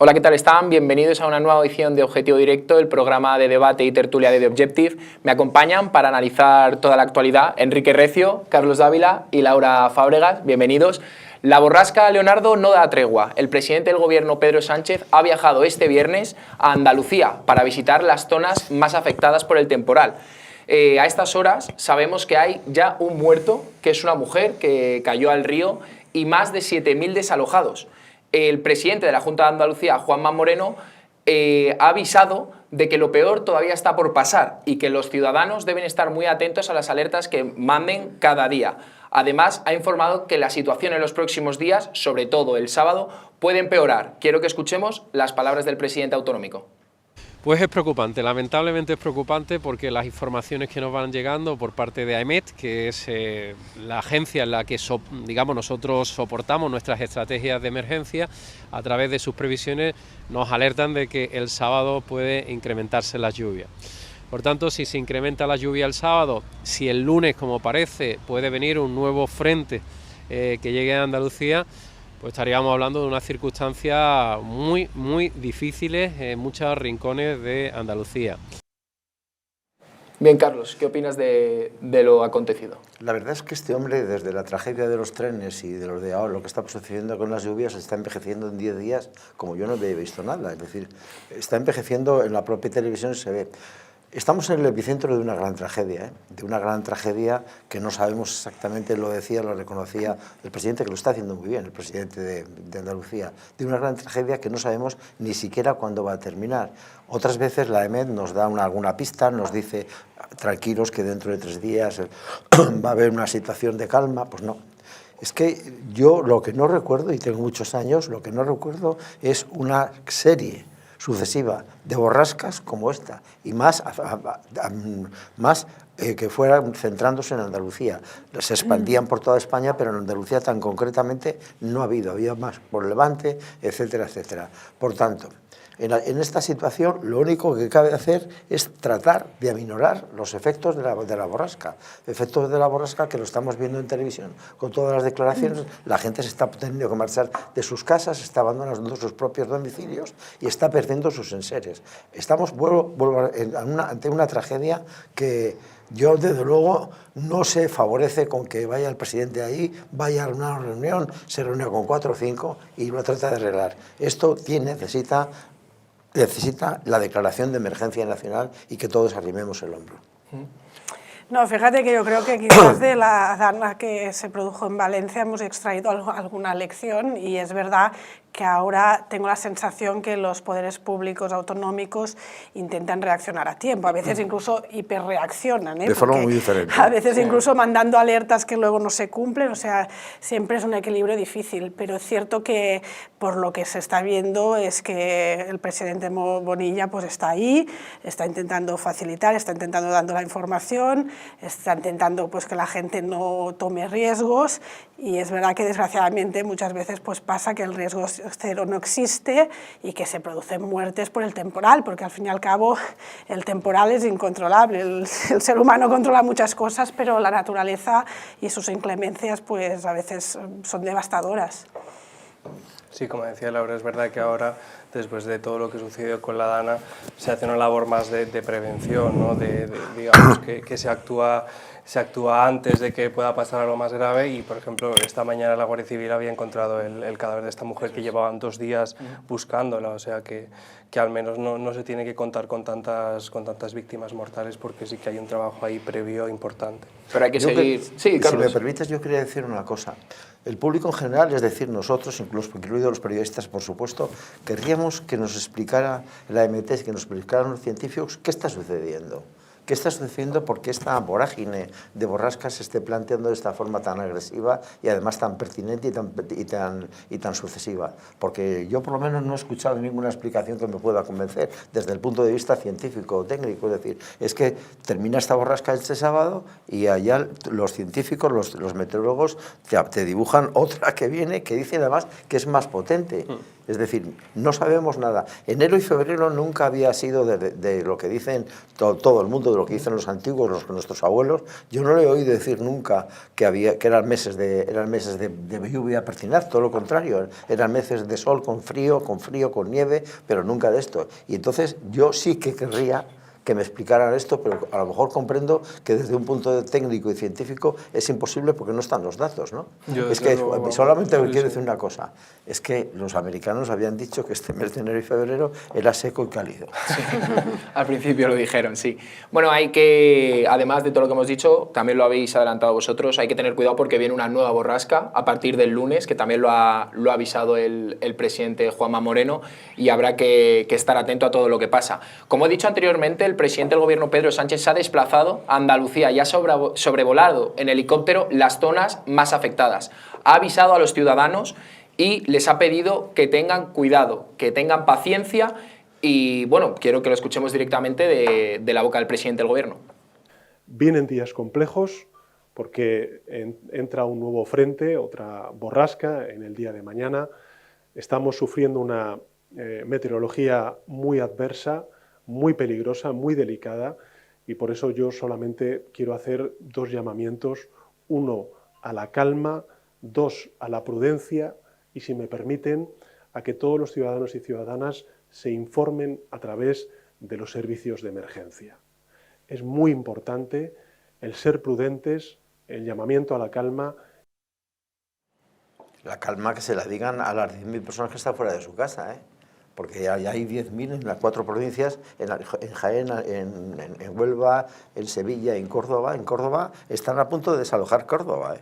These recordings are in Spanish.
Hola, ¿qué tal están? Bienvenidos a una nueva edición de Objetivo Directo, el programa de debate y tertulia de The Objective. Me acompañan para analizar toda la actualidad Enrique Recio, Carlos Dávila y Laura Fábregas. Bienvenidos. La borrasca Leonardo no da tregua. El presidente del gobierno, Pedro Sánchez, ha viajado este viernes a Andalucía para visitar las zonas más afectadas por el temporal. A estas horas sabemos que hay ya un muerto, que es una mujer que cayó al río, y más de 7.000 desalojados. El presidente de la Junta de Andalucía, Juanma Moreno, ha avisado de que lo peor todavía está por pasar y que los ciudadanos deben estar muy atentos a las alertas que manden cada día. Además, ha informado que la situación en los próximos días, sobre todo el sábado, puede empeorar. Quiero que escuchemos las palabras del presidente autonómico. Pues es preocupante, lamentablemente es preocupante porque las informaciones que nos van llegando por parte de AEMET, que es la agencia en la que nosotros soportamos nuestras estrategias de emergencia, a través de sus previsiones nos alertan de que el sábado puede incrementarse las lluvias. Por tanto, si se incrementa la lluvia el sábado, si el lunes, como parece, puede venir un nuevo frente que llegue a Andalucía, pues estaríamos hablando de unas circunstancias muy difíciles en muchos rincones de Andalucía. Bien, Carlos, ¿qué opinas de lo acontecido? La verdad es que este hombre, desde la tragedia de los trenes y de los de ahora, lo que está sucediendo con las lluvias, está envejeciendo en 10 días como yo no había visto nada. Es decir, está envejeciendo, en la propia televisión se ve. Estamos en el epicentro de una gran tragedia, de una gran tragedia que no sabemos exactamente, lo decía, lo reconocía el presidente, que lo está haciendo muy bien, el presidente de Andalucía, de una gran tragedia que no sabemos ni siquiera cuándo va a terminar. Otras veces la AEMET nos da alguna pista, nos dice tranquilos que dentro de 3 días va a haber una situación de calma. Pues no. Es que yo lo que no recuerdo, y tengo muchos años, lo que no recuerdo es una serie sucesiva de borrascas como esta, y más que fueran centrándose en Andalucía. Se expandían por toda España, pero en Andalucía tan concretamente no ha habido, había más por Levante, etcétera, etcétera. Por tanto, en esta situación lo único que cabe hacer es tratar de aminorar los efectos de la borrasca. Efectos de la borrasca que lo estamos viendo en televisión con todas las declaraciones. La gente se está teniendo que marchar de sus casas, está abandonando sus propios domicilios y está perdiendo sus enseres. Estamos ante una tragedia que yo, desde luego, no se favorece con que vaya el presidente ahí, vaya a una reunión, se reúne con 4 o 5 y lo trata de arreglar. Esto necesita la declaración de emergencia nacional y que todos arrimemos el hombro. No, fíjate que yo creo que quizás de la dana que se produjo en Valencia hemos extraído alguna lección, y es verdad que ahora tengo la sensación que los poderes públicos autonómicos intentan reaccionar a tiempo, a veces incluso hiperreaccionan, de forma muy diferente. A veces incluso mandando alertas que luego no se cumplen, o sea, siempre es un equilibrio difícil, pero es cierto que por lo que se está viendo es que el presidente Bonilla pues está ahí, está intentando facilitar, está intentando dando la información, está intentando pues que la gente no tome riesgos, y es verdad que desgraciadamente muchas veces pues pasa que el riesgo cero no existe y que se producen muertes por el temporal, porque al fin y al cabo el temporal es incontrolable. El ser humano controla muchas cosas, pero la naturaleza y sus inclemencias pues a veces son devastadoras. Sí, como decía Laura, es verdad que ahora, después de todo lo que sucedió con la Dana, se hace una labor más de prevención, ¿no? Digamos que se actúa antes de que pueda pasar algo más grave, y por ejemplo esta mañana la Guardia Civil había encontrado el cadáver de esta mujer que llevaban 2 días buscándola, o sea que al menos no se tiene que contar con tantas víctimas mortales, porque sí que hay un trabajo ahí previo importante. Pero hay que seguir... Sí, Carlos. Si me permites, yo quería decir una cosa. El público en general, es decir, nosotros, incluidos los periodistas, por supuesto, querríamos que nos explicara la AEMET, que nos explicaran los científicos qué está sucediendo. ¿Qué está sucediendo? ¿Por qué esta vorágine de borrascas se esté planteando de esta forma tan agresiva y además tan pertinente y tan sucesiva? Porque yo por lo menos no he escuchado ninguna explicación que me pueda convencer desde el punto de vista científico o técnico. Es decir, es que termina esta borrasca este sábado y allá los científicos, los meteorólogos te dibujan otra que viene, que dicen además que es más potente. Es decir, no sabemos nada. Enero y febrero nunca había sido de lo que dicen todo el mundo, de lo que dicen los antiguos, nuestros abuelos. Yo no le he oído decir nunca que eran meses de lluvia pertinaz, todo lo contrario. Eran meses de sol con frío, con nieve, pero nunca de esto. Y entonces yo sí que querría que me explicaran esto, pero a lo mejor comprendo que desde un punto de técnico y científico es imposible porque no están los datos, ¿no? Es que solamente me quiero decir una cosa, es que los americanos habían dicho que este mes de enero y febrero era seco y cálido. Sí. Al principio lo dijeron, sí. Bueno, hay que, además de todo lo que hemos dicho, también lo habéis adelantado vosotros, hay que tener cuidado porque viene una nueva borrasca a partir del lunes, que también lo ha avisado el presidente Juanma Moreno, y habrá que estar atento a todo lo que pasa. Como he dicho anteriormente, el presidente del gobierno Pedro Sánchez se ha desplazado a Andalucía y ha sobrevolado en helicóptero las zonas más afectadas. Ha avisado a los ciudadanos y les ha pedido que tengan cuidado, que tengan paciencia y, bueno, quiero que lo escuchemos directamente de la boca del presidente del gobierno. Vienen días complejos porque entra un nuevo frente, otra borrasca en el día de mañana. Estamos sufriendo una meteorología muy adversa, muy peligrosa, muy delicada, y por eso yo solamente quiero hacer dos llamamientos: uno, a la calma; dos, a la prudencia, y si me permiten, a que todos los ciudadanos y ciudadanas se informen a través de los servicios de emergencia. Es muy importante el ser prudentes, el llamamiento a la calma. La calma que se la digan a las 10.000 personas que están fuera de su casa, ¿eh? Porque ya hay 10.000 en las 4 provincias, en Jaén, en Huelva, en Sevilla, en Córdoba. En Córdoba están a punto de desalojar Córdoba, ¿eh?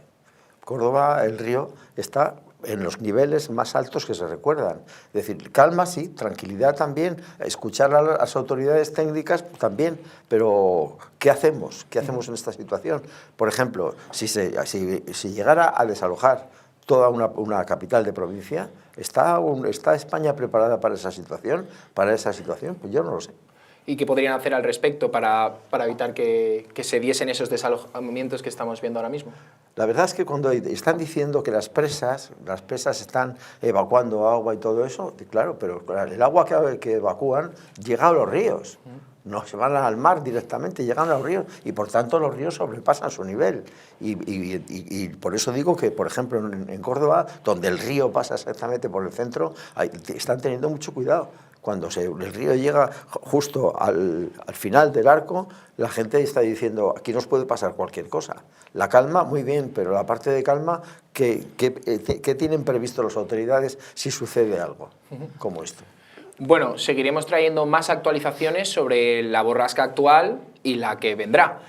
Córdoba, el río, está en los niveles más altos que se recuerdan. Es decir, calma sí, tranquilidad también, escuchar a las autoridades técnicas también, pero ¿qué hacemos? ¿Qué hacemos en esta situación? Por ejemplo, si llegara a desalojar toda una capital de provincia, ¿está España preparada para esa situación? Pues yo no lo sé. ¿Y qué podrían hacer al respecto para evitar que se diesen esos desalojamientos que estamos viendo ahora mismo? La verdad es que cuando están diciendo que las presas están evacuando agua y todo eso, claro, pero el agua que evacúan llega a los ríos. No se van al mar directamente, llegan a los ríos y por tanto los ríos sobrepasan su nivel. Y por eso digo que, por ejemplo, en Córdoba, donde el río pasa exactamente por el centro, están teniendo mucho cuidado. Cuando el río llega justo al final del arco, la gente está diciendo, aquí nos puede pasar cualquier cosa. La calma, muy bien, pero la parte de calma, ¿qué tienen previsto las autoridades si sucede algo como esto? Bueno, seguiremos trayendo más actualizaciones sobre la borrasca actual y la que vendrá.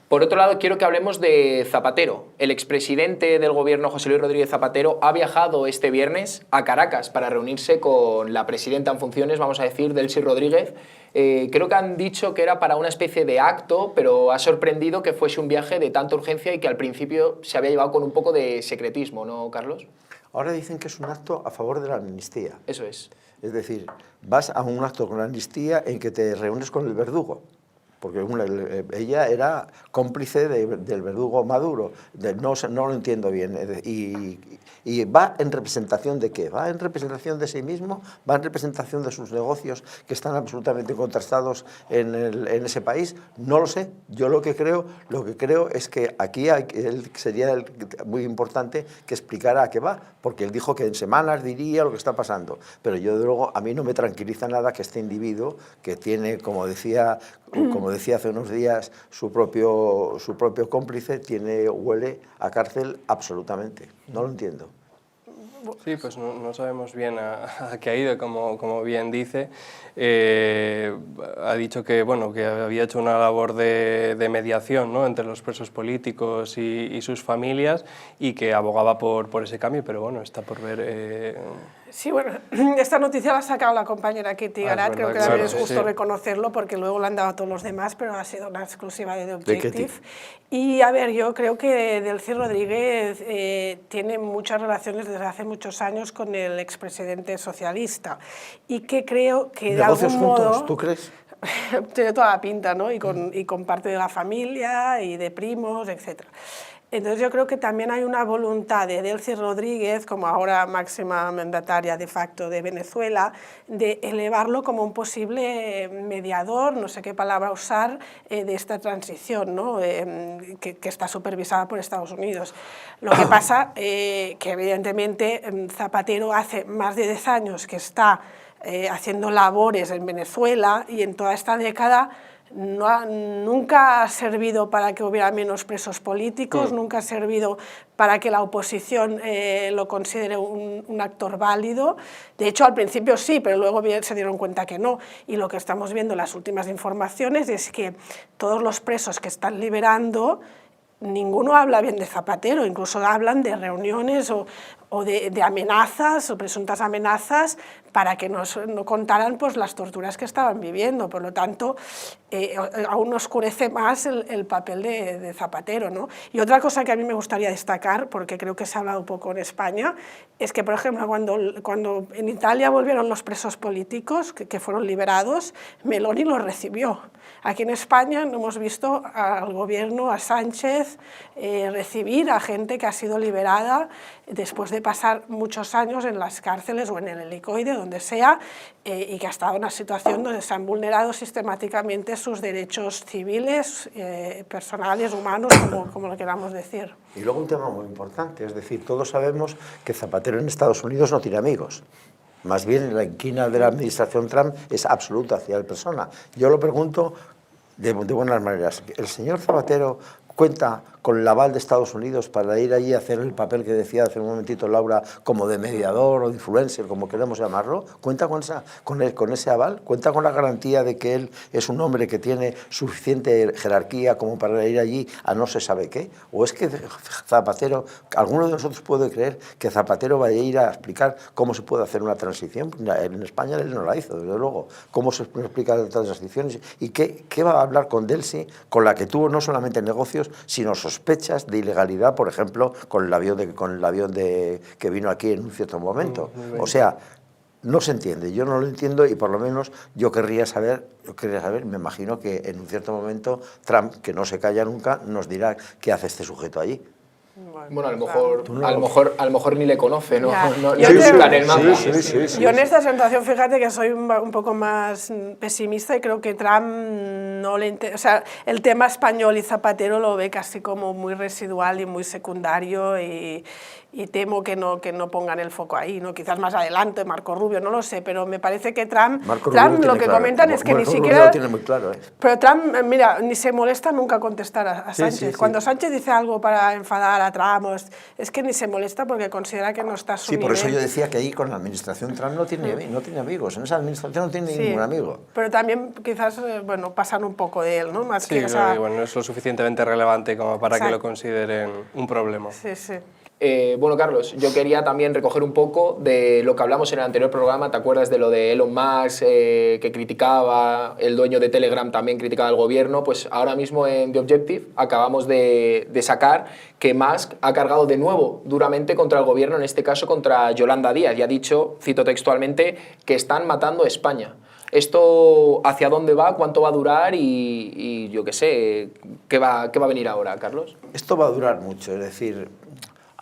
Por otro lado, quiero que hablemos de Zapatero. El expresidente del gobierno, José Luis Rodríguez Zapatero, ha viajado este viernes a Caracas para reunirse con la presidenta en funciones, vamos a decir, Delcy Rodríguez. Creo que han dicho que era para una especie de acto, pero ha sorprendido que fuese un viaje de tanta urgencia y que al principio se había llevado con un poco de secretismo, ¿no, Carlos? Ahora dicen que es un acto a favor de la amnistía. Eso es. Es decir, vas a un acto con la amnistía en que te reúnes con el verdugo, porque ella era cómplice del verdugo Maduro. No lo entiendo bien. Y va en representación de qué, va en representación de sí mismo, va en representación de sus negocios que están absolutamente contrastados en ese país. No lo sé. Yo lo que creo es que aquí sería muy importante que explicara a qué va, porque él dijo que en semanas diría lo que está pasando. Pero yo, de luego, a mí no me tranquiliza nada que este individuo, que tiene, como decía hace unos días, su propio cómplice, huele a cárcel absolutamente. No lo entiendo. Sí, pues no sabemos bien a qué ha ido, como bien dice. Ha dicho que, bueno, que había hecho una labor de mediación, ¿no?, entre los presos políticos y sus familias, y que abogaba por ese cambio, pero bueno, está por ver. Sí, bueno, esta noticia la ha sacado la compañera Kitty Garat, creo que también es justo reconocerlo, porque luego la han dado a todos los demás, pero ha sido una exclusiva de The Objective. Y a ver, yo creo que Delcy Rodríguez tiene muchas relaciones desde hace muchos años con el expresidente socialista, y que creo que de algún modo... juntos, ¿tú crees? Tiene toda la pinta, ¿no? Y con parte de la familia y de primos, etc. Entonces yo creo que también hay una voluntad de Delcy Rodríguez, como ahora máxima mandataria de facto de Venezuela, de elevarlo como un posible mediador, no sé qué palabra usar, de esta transición, ¿no? que está supervisada por Estados Unidos. Lo que pasa que evidentemente Zapatero hace más de 10 años que está haciendo labores en Venezuela y en toda esta década nunca ha servido para que hubiera menos presos políticos, nunca ha servido para que la oposición lo considere un actor válido. De hecho, al principio sí, pero luego se dieron cuenta que no. Y lo que estamos viendo en las últimas informaciones es que todos los presos que están liberando, ninguno habla bien de Zapatero, incluso hablan de reuniones o de amenazas o presuntas amenazas para que no contaran pues, las torturas que estaban viviendo. Por lo tanto, aún oscurece más el papel de Zapatero, ¿no? Y otra cosa que a mí me gustaría destacar, porque creo que se ha hablado poco en España, es que, por ejemplo, cuando en Italia volvieron los presos políticos que fueron liberados, Meloni los recibió. Aquí en España no hemos visto al gobierno, a Sánchez, recibir a gente que ha sido liberada después de pasar muchos años en las cárceles o en el helicoide, donde sea, y que ha estado en una situación donde se han vulnerado sistemáticamente sus derechos civiles, personales, humanos, como lo queramos decir. Y luego un tema muy importante, es decir, todos sabemos que Zapatero en Estados Unidos no tiene amigos. Más bien la inquina de la administración Trump es absoluta hacia la persona. Yo lo pregunto de buenas maneras. ¿El señor Zapatero cuenta con el aval de Estados Unidos para ir allí a hacer el papel que decía hace un momentito Laura, como de mediador o de influencer, como queremos llamarlo? ¿Cuenta con ese aval? ¿Cuenta con la garantía de que él es un hombre que tiene suficiente jerarquía como para ir allí a no se sabe qué? ¿O es que Zapatero, alguno de nosotros puede creer que Zapatero va a ir a explicar cómo se puede hacer una transición? En España él no la hizo, desde luego. ¿Cómo se explica las transiciones? ¿Y qué va a hablar con Delcy, con la que tuvo no solamente negocios, sino sospechas de ilegalidad, por ejemplo, con el avión que vino aquí en un cierto momento? O sea, no se entiende, yo no lo entiendo y por lo menos yo querría saber, me imagino que en un cierto momento Trump, que no se calla nunca, nos dirá qué hace este sujeto allí. Bueno, a lo mejor ni le conoce, ¿no? No Yo buscan el mapa. Yo en esta situación, fíjate que soy un poco más pesimista y creo que Trump no le interesa. O sea, el tema español y Zapatero lo ve casi como muy residual y muy secundario y temo que no pongan el foco ahí, ¿no? Quizás más adelante, Marco Rubio, no lo sé, pero me parece que Trump lo que comentan es que ni siquiera... Lo tiene muy claro, ¿eh? Pero Trump, mira, ni se molesta nunca contestar a Sánchez. Cuando Sánchez dice algo para enfadar a Trump, es que ni se molesta porque considera que no está a su nivel. Por eso yo decía que ahí con la administración Trump no tiene amigos, en esa administración no tiene ningún amigo. Pero también quizás, bueno, pasan un poco de él, ¿no? Más que, bueno, es lo suficientemente relevante como para que lo consideren un problema. Sí, sí. Bueno, Carlos, yo quería también recoger un poco de lo que hablamos en el anterior programa. ¿Te acuerdas de lo de Elon Musk, que criticaba, el dueño de Telegram también criticaba al gobierno? Pues ahora mismo en The Objective acabamos de sacar que Musk ha cargado de nuevo duramente contra el gobierno, en este caso contra Yolanda Díaz, y ha dicho, cito textualmente, que están matando a España. ¿Esto hacia dónde va? ¿Cuánto va a durar? Y yo qué sé, ¿qué va a venir ahora, Carlos? Esto va a durar mucho, es decir...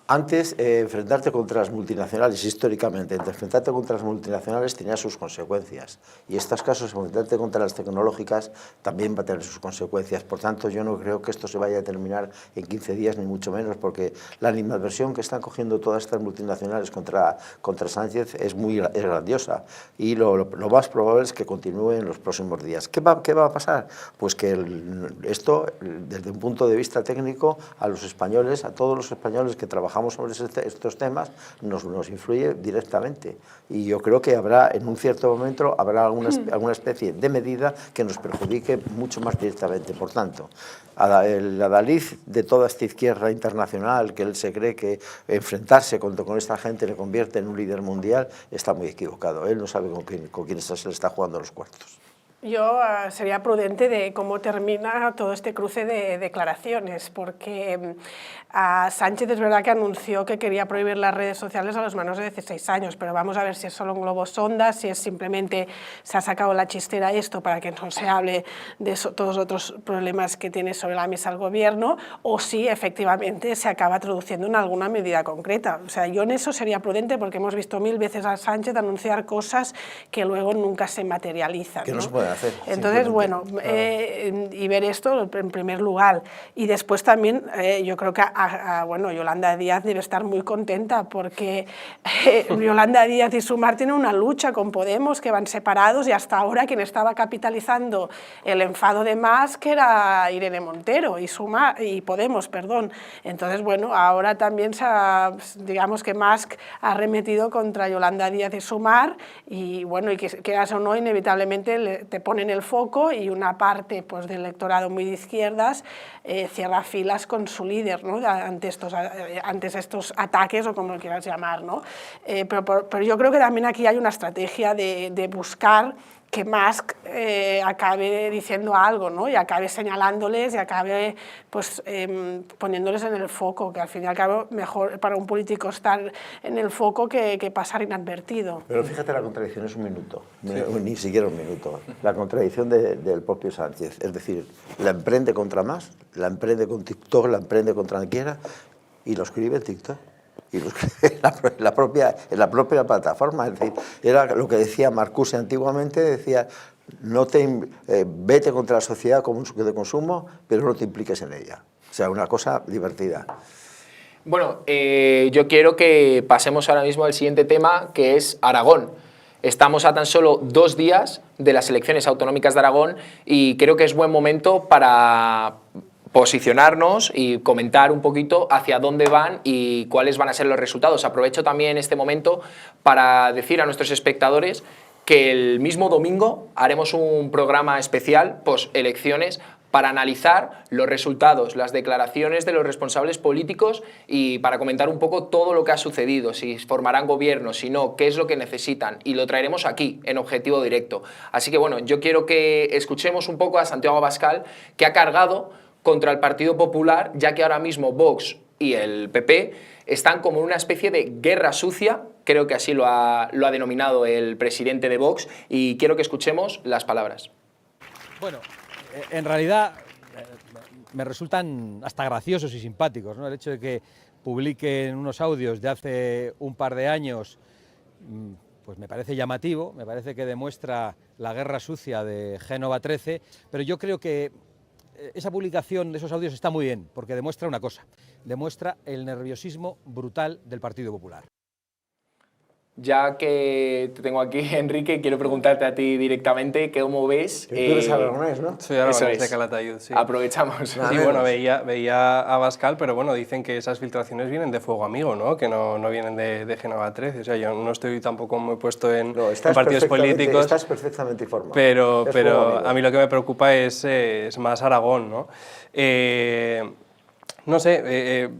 Antes, enfrentarte contra las multinacionales, históricamente, enfrentarte contra las multinacionales tenía sus consecuencias. Y en estos casos, enfrentarte contra las tecnológicas también va a tener sus consecuencias. Por tanto, yo no creo que esto se vaya a terminar en 15 días, ni mucho menos, porque la animadversión que están cogiendo todas estas multinacionales contra Sánchez es grandiosa. Y lo más probable es que continúe en los próximos días. ¿Qué va a pasar? Pues que esto, desde un punto de vista técnico, a los españoles, a todos los españoles que trabajamos sobre estos temas, nos influye directamente. Y yo creo que habrá, en un cierto momento, habrá alguna especie de medida que nos perjudique mucho más directamente. Por tanto, el adalid de toda esta izquierda internacional, que él se cree que enfrentarse con esta gente le convierte en un líder mundial, está muy equivocado. Él no sabe con quién se le está jugando los cuartos. Yo sería prudente de cómo termina todo este cruce de declaraciones, porque a Sánchez es verdad que anunció que quería prohibir las redes sociales a los menores de 16 años, pero vamos a ver si es solo un globo sonda, si es simplemente se ha sacado la chistera esto para que no se hable de todos los otros problemas que tiene sobre la mesa el gobierno, o si efectivamente se acaba traduciendo en alguna medida concreta. O sea, yo en eso sería prudente porque hemos visto 1000 veces a Sánchez anunciar cosas que luego nunca se materializan. Que no se puede hacer. Entonces, bueno, y ver esto en primer lugar. Y después también yo creo que bueno, Yolanda Díaz debe estar muy contenta porque Yolanda Díaz y Sumar tienen una lucha con Podemos que van separados y hasta ahora quien estaba capitalizando el enfado de Musk era Irene Montero y Podemos, perdón. Entonces, bueno, ahora también digamos que Musk ha arremetido contra Yolanda Díaz y Sumar y bueno, y que quieras o no, inevitablemente te ponen el foco y una parte pues, del electorado muy de izquierdas cierra filas con su líder, ¿no? ante estos ataques o como lo quieras llamar, ¿no? Pero yo creo que también aquí hay una estrategia de buscar que Musk acabe diciendo algo, ¿no? Y acabe señalándoles y acabe pues, poniéndoles en el foco, que al fin y al cabo mejor para un político estar en el foco que pasar inadvertido. Pero fíjate, la contradicción es un minuto, ni siquiera un minuto. La contradicción del propio Sánchez, es decir, la emprende contra Musk, la emprende con TikTok, la emprende contra quien quiera y lo escribe en TikTok. Y en la propia plataforma, es decir, era lo que decía Marcuse antiguamente, decía, vete contra la sociedad de consumo, pero no te impliques en ella. O sea, una cosa divertida. Bueno, yo quiero que pasemos ahora mismo al siguiente tema, que es Aragón. Estamos a tan solo 2 días de las elecciones autonómicas de Aragón y creo que es buen momento para posicionarnos y comentar un poquito hacia dónde van y cuáles van a ser los resultados. Aprovecho también este momento para decir a nuestros espectadores que el mismo domingo haremos un programa especial post-elecciones para analizar los resultados, las declaraciones de los responsables políticos y para comentar un poco todo lo que ha sucedido, si formarán gobierno, si no, qué es lo que necesitan, y lo traeremos aquí, en Objetivo Directo. Así que bueno, yo quiero que escuchemos un poco a Santiago Abascal, que ha cargado contra el Partido Popular, ya que ahora mismo Vox y el PP están como en una especie de guerra sucia, creo que así lo ha denominado el presidente de Vox, y quiero que escuchemos las palabras. Bueno, en realidad me resultan hasta graciosos y simpáticos, ¿no? El hecho de que publiquen unos audios de hace un par de años, pues me parece llamativo, me parece que demuestra la guerra sucia de Génova 13, pero yo creo que esa publicación de esos audios está muy bien, porque demuestra una cosa, demuestra el nerviosismo brutal del Partido Popular. Ya que te tengo aquí, Enrique, quiero preguntarte a ti directamente, ¿cómo ves? Tú eres aragonés, ¿no? Soy aragonés de Calatayud, sí. Aprovechamos. Sí, bueno, veía a Abascal, pero bueno, dicen que esas filtraciones vienen de Fuego Amigo, ¿no? Que no vienen de Génova 13. O sea, yo no estoy tampoco muy puesto en partidos políticos. Estás perfectamente informado. Pero a mí lo que me preocupa es más Aragón, ¿no? No sé,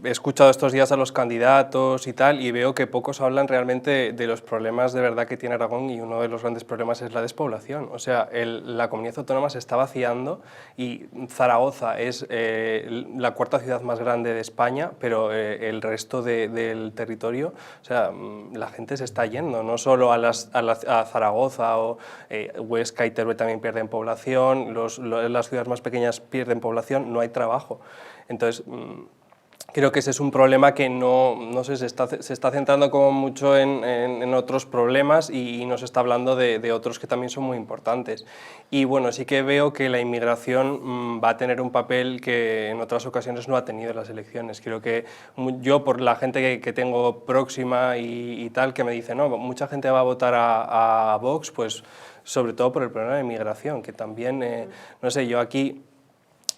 he escuchado estos días a los candidatos y tal y veo que pocos hablan realmente de los problemas de verdad que tiene Aragón y uno de los grandes problemas es la despoblación. O sea, la comunidad autónoma se está vaciando y Zaragoza es la 4ª ciudad más grande de España, pero el resto del territorio, o sea, la gente se está yendo, no solo a Zaragoza o Huesca y Teruel también pierden población, las ciudades más pequeñas pierden población, no hay trabajo. Entonces, creo que ese es un problema que no sé, se está centrando como mucho en otros problemas y no se está hablando de otros que también son muy importantes. Y bueno, sí que veo que la inmigración va a tener un papel que en otras ocasiones no ha tenido en las elecciones. Creo que yo, por la gente que tengo próxima y tal, que me dice, no, mucha gente va a votar a Vox, pues sobre todo por el problema de inmigración, que también, no sé, yo aquí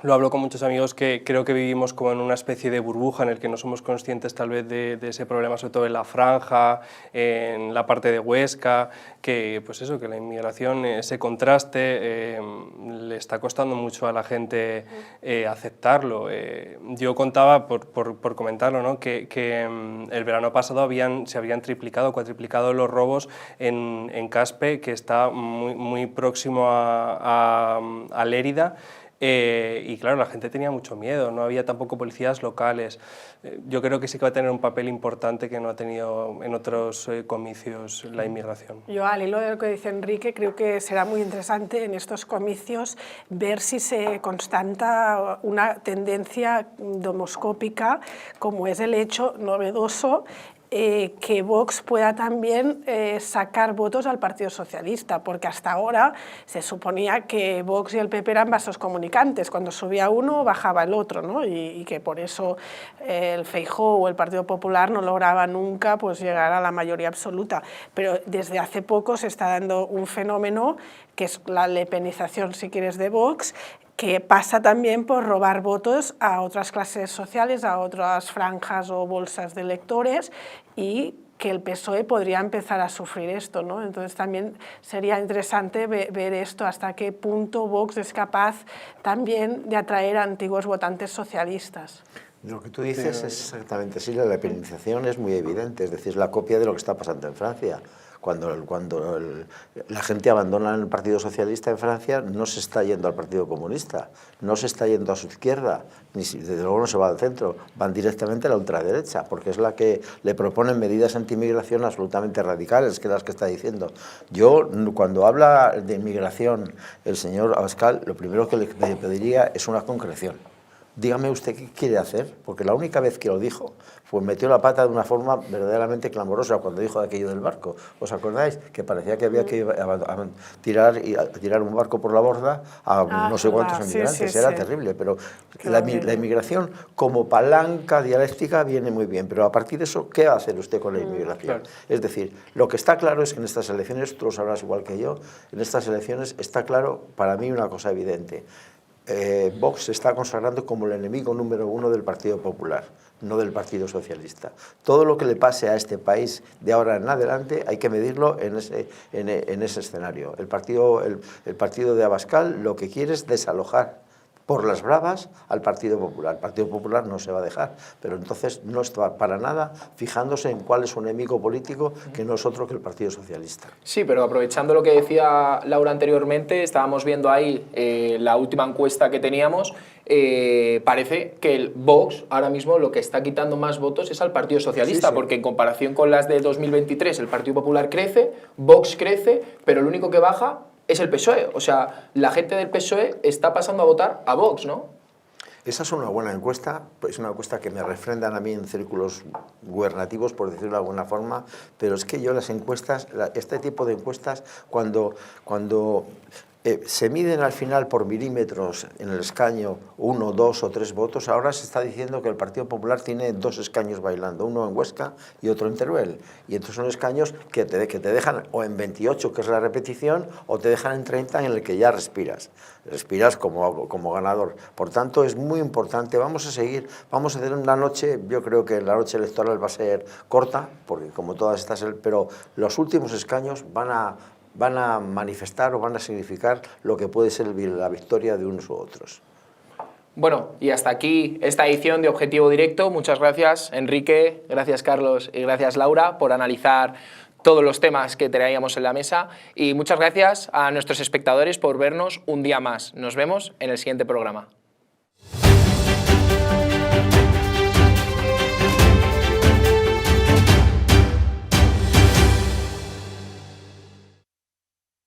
lo hablo con muchos amigos, que creo que vivimos como en una especie de burbuja en el que no somos conscientes tal vez de ese problema, sobre todo en la Franja, en la parte de Huesca, que pues eso, que la inmigración, ese contraste, le está costando mucho a la gente aceptarlo. Yo contaba, por comentarlo, ¿no? que el verano pasado se habían triplicado, cuatriplicado los robos en Caspe, que está muy próximo a Lérida. Y claro, la gente tenía mucho miedo, no había tampoco policías locales. Yo creo que sí que va a tener un papel importante que no ha tenido en otros comicios la inmigración. Yo, al hilo de lo que dice Enrique, creo que será muy interesante en estos comicios ver si se constata una tendencia domoscópica, como es el hecho novedoso que Vox pueda también sacar votos al Partido Socialista, porque hasta ahora se suponía que Vox y el PP eran vasos comunicantes, cuando subía uno bajaba el otro, ¿no? y que por eso el Feijóo o el Partido Popular no lograba nunca pues, llegar a la mayoría absoluta. Pero desde hace poco se está dando un fenómeno que es la lepenización, si quieres, de Vox, que pasa también por robar votos a otras clases sociales, a otras franjas o bolsas de electores, y que el PSOE podría empezar a sufrir esto, ¿no? Entonces también sería interesante ver esto, hasta qué punto Vox es capaz también de atraer a antiguos votantes socialistas. Lo que tú dices es exactamente así, la lepenización es muy evidente, es decir, la copia de lo que está pasando en Francia. Cuando la gente abandona el Partido Socialista en Francia, no se está yendo al Partido Comunista, no se está yendo a su izquierda, ni desde luego no se va al centro, van directamente a la ultraderecha, porque es la que le proponen medidas anti-inmigración absolutamente radicales, que es las que está diciendo. Yo, cuando habla de inmigración el señor Abascal, lo primero que le pediría es una concreción. Dígame usted qué quiere hacer, porque la única vez que lo dijo fue metió la pata de una forma verdaderamente clamorosa cuando dijo de aquello del barco. ¿Os acordáis? Que parecía que había que tirar un barco por la borda a no sé cuántos inmigrantes. Era terrible, pero la inmigración como palanca dialéctica viene muy bien, pero a partir de eso, ¿qué va a hacer usted con la inmigración? Es decir, lo que está claro es que en estas elecciones, tú lo sabrás igual que yo, en estas elecciones está claro para mí una cosa evidente. Vox se está consagrando como el enemigo número uno del Partido Popular, no del Partido Socialista. Todo lo que le pase a este país de ahora en adelante hay que medirlo en ese escenario. El partido de Abascal lo que quiere es desalojar por las bravas al Partido Popular. El Partido Popular no se va a dejar, pero entonces no está para nada fijándose en cuál es su enemigo político, que no es otro que el Partido Socialista. Sí, pero aprovechando lo que decía Laura anteriormente, estábamos viendo ahí la última encuesta que teníamos, parece que el Vox ahora mismo lo que está quitando más votos es al Partido Socialista, porque en comparación con las de 2023 el Partido Popular crece, Vox crece, pero el único que baja es el PSOE. O sea, la gente del PSOE está pasando a votar a Vox, ¿no? Esa es una buena encuesta, es una encuesta que me refrendan a mí en círculos gubernativos, por decirlo de alguna forma, pero es que yo las encuestas, este tipo de encuestas, cuando se miden al final por milímetros en el escaño 1, 2 o 3 votos, ahora se está diciendo que el Partido Popular tiene 2 escaños bailando, uno en Huesca y otro en Teruel, y entonces son escaños que te dejan o en 28, que es la repetición, o te dejan en 30, en el que ya respiras como ganador. Por tanto, es muy importante, vamos a tener una noche, yo creo que la noche electoral va a ser corta, porque como todas estas, pero los últimos escaños van a manifestar o van a significar lo que puede ser la victoria de unos u otros. Bueno, y hasta aquí esta edición de Objetivo Directo. Muchas gracias, Enrique, gracias, Carlos, y gracias, Laura, por analizar todos los temas que traíamos en la mesa. Y muchas gracias a nuestros espectadores por vernos un día más. Nos vemos en el siguiente programa.